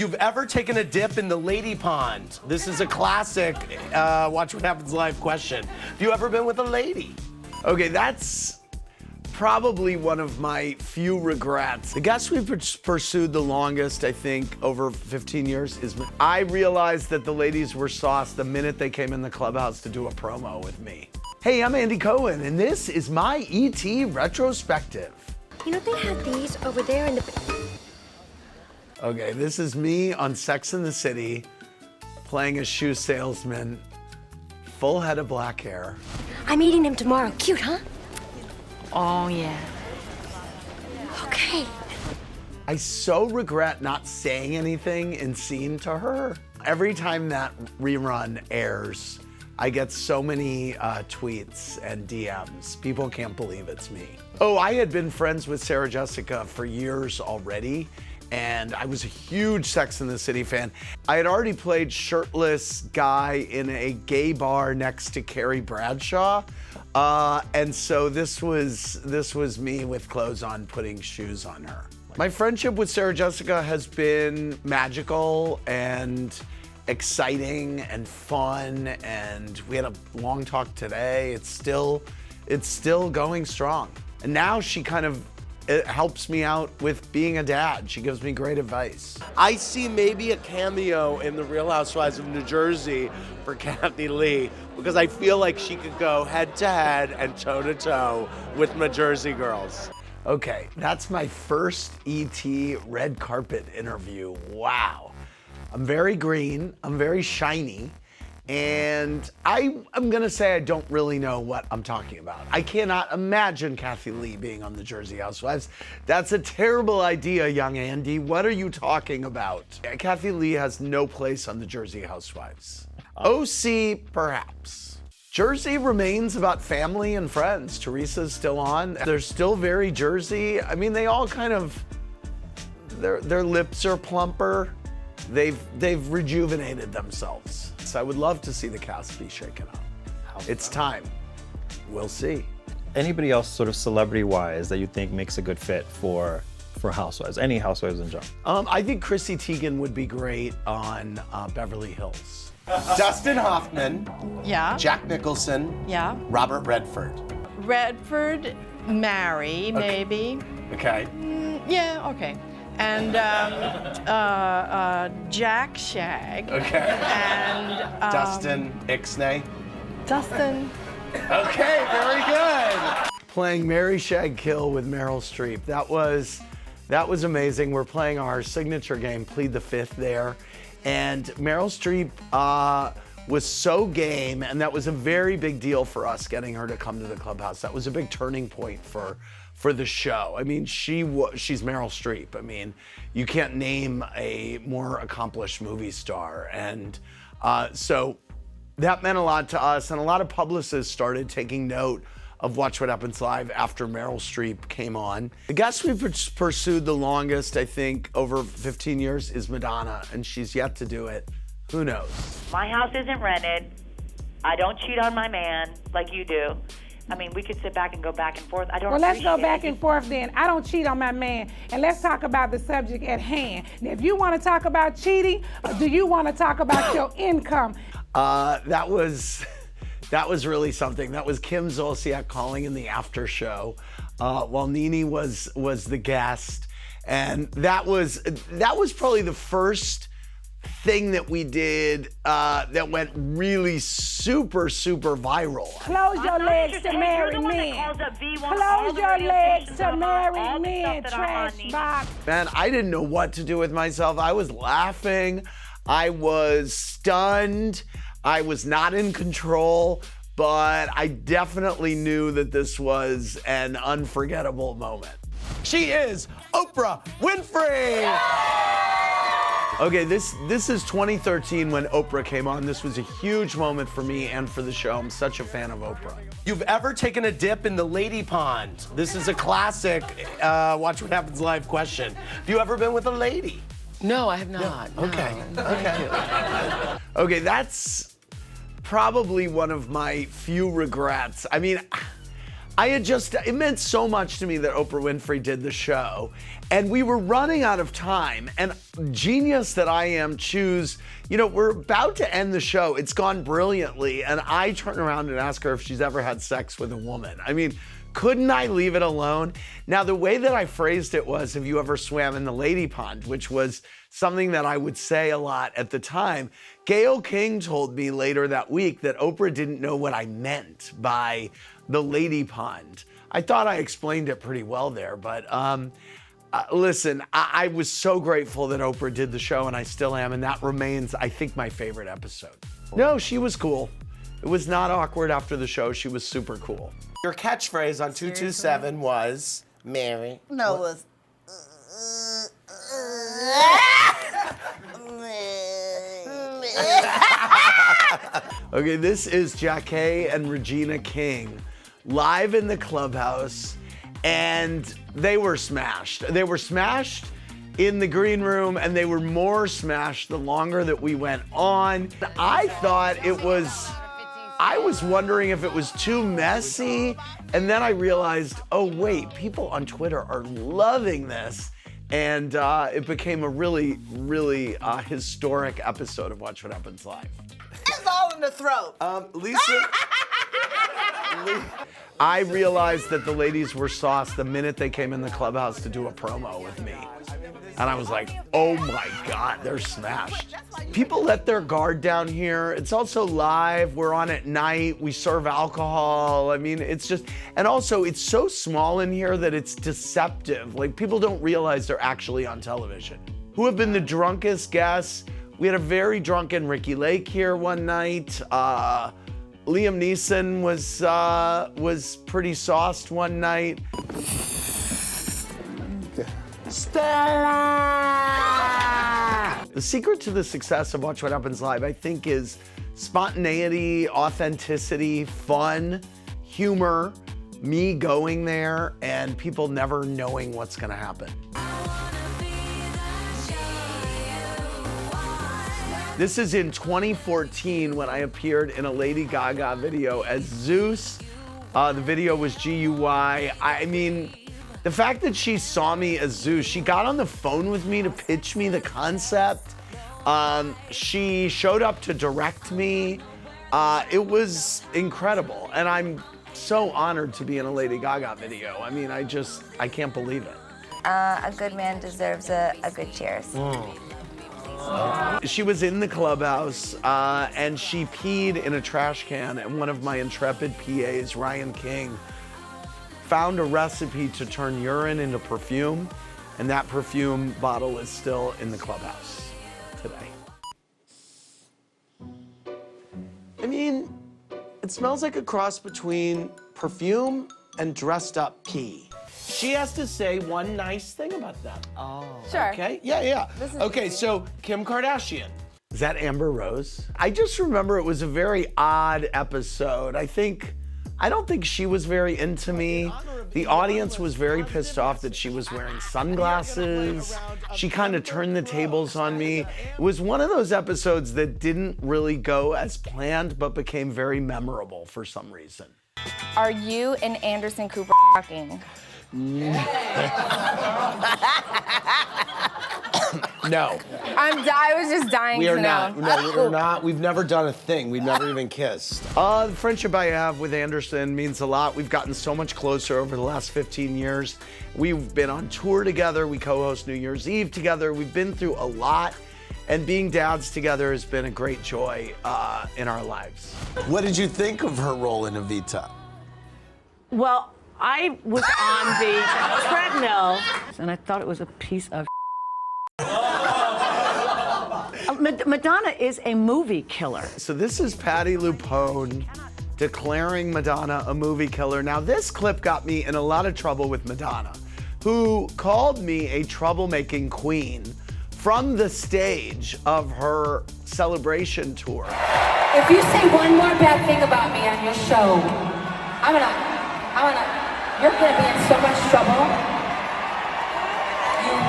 you've ever taken a dip in the lady pond. This is a classic Watch What Happens Live question. Have you ever been with a lady? Okay, that's probably one of my few regrets. The guest we've pursued the longest, I think, over 15 years is I realized that the ladies were sauced the minute they came in the Clubhouse to do a promo with me. Hey, I'm Andy Cohen, and this is my ET retrospective. You know, they have these over there in the... Okay, this is me on Sex and the City, playing a shoe salesman, full head of black hair. I'm eating them tomorrow. Cute, huh? Oh, yeah. Okay. I so regret not saying anything in scene to her. Every time that rerun airs, I get so many tweets and DMs. People can't believe it's me. Oh, I had been friends with Sarah Jessica for years already, and I was a huge Sex and the City fan. I had already played shirtless guy in a gay bar next to Carrie Bradshaw, and so this was me with clothes on, putting shoes on her. My friendship with Sarah Jessica has been magical and exciting and fun, and we had a long talk today. It's still going strong. And now she kind of helps me out with being a dad. She gives me great advice. I see maybe a cameo in The Real Housewives of New Jersey for Kathy Lee, because I feel like she could go head to head and toe to toe with my Jersey girls. Okay, that's my first ET red carpet interview. Wow. I'm very green, I'm very shiny, and I'm gonna say I don't really know what I'm talking about. I cannot imagine Kathy Lee being on the Jersey Housewives. That's a terrible idea, young Andy. What are you talking about? Kathy Lee has no place on the Jersey Housewives. OC, perhaps. Jersey remains about family and friends. Teresa's still on. They're still very Jersey. I mean, they all kind of, their lips are plumper. They've rejuvenated themselves. So I would love to see the cast be shaken up. It's time. We'll see. Anybody else sort of celebrity-wise that you think makes a good fit for Housewives? Any Housewives in general? I think Chrissy Teigen would be great on Beverly Hills. Dustin Hoffman, Yeah. Jack Nicholson, Yeah. Robert Redford. Redford, Mary, maybe. Okay. Yeah, okay. And Jack Shag. Okay. And Dustin Ixnay. Dustin. Okay, very good. Playing Mary Shag Kill with Meryl Streep. That was amazing. We're playing our signature game, Plead the Fifth there. And Meryl Streep was so game, and that was a very big deal for us, getting her to come to the Clubhouse. That was a big turning point for the show. I mean, she's Meryl Streep. I mean, you can't name a more accomplished movie star. And so that meant a lot to us, and a lot of publicists started taking note of Watch What Happens Live after Meryl Streep came on. The guest we've pursued the longest, I think, over 15 years is Madonna, and she's yet to do it. Who knows? My house isn't rented. I don't cheat on my man like you do. I mean, we could sit back and go back and forth. I don't. Well, let's go appreciate back it. and forth then. I don't cheat on my man. And let's talk about the subject at hand. Now, if you want to talk about cheating, or do you want to talk about your income? That was really something. That was Kim Zolciak calling in the after show while Nene was the guest. And that was probably the first thing that we did that went really super viral. Close your legs to marry men. Close your legs to marry men, trash box. Man, I didn't know what to do with myself. I was laughing. I was stunned. I was not in control, but I definitely knew that this was an unforgettable moment. She is Oprah Winfrey! Okay, this is 2013 when Oprah came on. This was a huge moment for me and for the show. I'm such a fan of Oprah. You've ever taken a dip in the lady pond? This is a classic Watch What Happens Live question. Have you ever been with a lady? No, I have not. No. Okay. Okay. Okay, that's probably one of my few regrets. I mean, it meant so much to me that Oprah Winfrey did the show, and we were running out of time, and genius that I am, we're about to end the show. It's gone brilliantly, and I turn around and ask her if she's ever had sex with a woman. I mean, couldn't I leave it alone? Now, the way that I phrased it was, have you ever swam in the lady pond? Which was something that I would say a lot at the time. Gayle King told me later that week that Oprah didn't know what I meant by the lady pond. I thought I explained it pretty well there, but listen, I was so grateful that Oprah did the show, and I still am, and that remains, I think, my favorite episode. No, she was cool. It was not awkward after the show. She was super cool. Your catchphrase on 227 was Mary. No, it was. Okay, this is Jacquet and Regina King live in the Clubhouse, and they were smashed. They were smashed in the green room, and they were more smashed the longer that we went on. I was wondering if it was too messy, and then I realized, oh wait, people on Twitter are loving this, and it became a really, really historic episode of Watch What Happens Live. It's all in the throat. Lisa, I realized that the ladies were sauced the minute they came in the Clubhouse to do a promo with me. And I was like, oh my God, they're smashed. People let their guard down here. It's also live. We're on at night. We serve alcohol. I mean, it's just, and also it's so small in here that it's deceptive. Like, people don't realize they're actually on television. Who have been the drunkest guests? We had a very drunken Ricky Lake here one night. Liam Neeson was pretty sauced one night. Stella! The secret to the success of Watch What Happens Live, I think, is spontaneity, authenticity, fun, humor, me going there, and people never knowing what's gonna happen. This is in 2014 when I appeared in a Lady Gaga video as Zeus. The video was GUY. I mean, the fact that she saw me as Zeus, she got on the phone with me to pitch me the concept. She showed up to direct me. It was incredible. And I'm so honored to be in a Lady Gaga video. I mean, I can't believe it. A good man deserves a good cheers. She was in the Clubhouse, and she peed in a trash can, and one of my intrepid PAs, Ryan King, found a recipe to turn urine into perfume, and that perfume bottle is still in the Clubhouse today. I mean, it smells like a cross between perfume and dressed up pee. She has to say one nice thing about them. Oh. Sure. Okay? Yeah. Okay, so Kim Kardashian. Is that Amber Rose? I just remember it was a very odd episode. I don't think she was very into me. The audience was very pissed off that she was wearing sunglasses. She kind of turned the tables on me. It was one of those episodes that didn't really go as planned, but became very memorable for some reason. Are you and Anderson Cooper fucking? No. I was just dying to know. We're not. We've never done a thing. We've never even kissed. The friendship I have with Anderson means a lot. We've gotten so much closer over the last 15 years. We've been on tour together. We co-host New Year's Eve together. We've been through a lot. And being dads together has been a great joy in our lives. What did you think of her role in Evita? Well, I was on the treadmill, and I thought it was a piece of Madonna is a movie killer. So this is Patti LuPone declaring Madonna a movie killer. Now, this clip got me in a lot of trouble with Madonna, who called me a troublemaking queen from the stage of her celebration tour. If you say one more bad thing about me on your show, you're gonna be in so much trouble.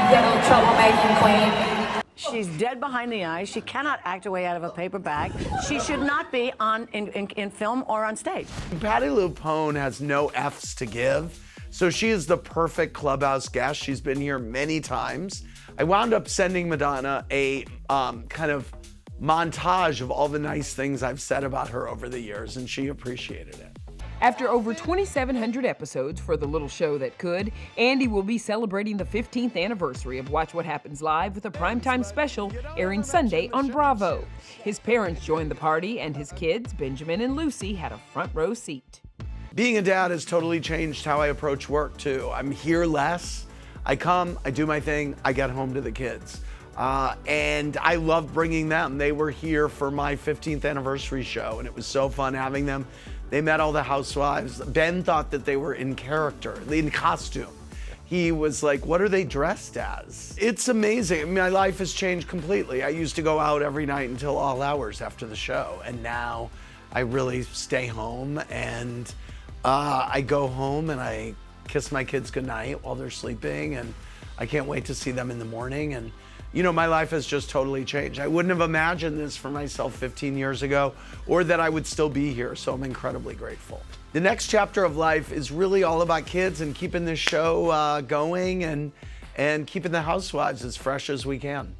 You little troublemaking queen. She's dead behind the eyes. She cannot act her way out of a paper bag. She should not be in film or on stage. Patti LuPone has no F's to give, so she is the perfect Clubhouse guest. She's been here many times. I wound up sending Madonna a kind of montage of all the nice things I've said about her over the years, and she appreciated it. After over 2,700 episodes for the little show that could, Andy will be celebrating the 15th anniversary of Watch What Happens Live with a primetime special airing Sunday on Bravo. His parents joined the party, and his kids, Benjamin and Lucy, had a front row seat. Being a dad has totally changed how I approach work, too. I'm here less. I come, I do my thing, I get home to the kids. And I love bringing them. They were here for my 15th anniversary show, and it was so fun having them. They met all the housewives. Ben thought that they were in character, in costume. He was like, what are they dressed as? It's amazing. I mean, my life has changed completely. I used to go out every night until all hours after the show, and now I really stay home, and I go home and I kiss my kids goodnight while they're sleeping, and I can't wait to see them in the morning. And you know, my life has just totally changed. I wouldn't have imagined this for myself 15 years ago, or that I would still be here, so I'm incredibly grateful. The next chapter of life is really all about kids and keeping this show going and keeping the Housewives as fresh as we can.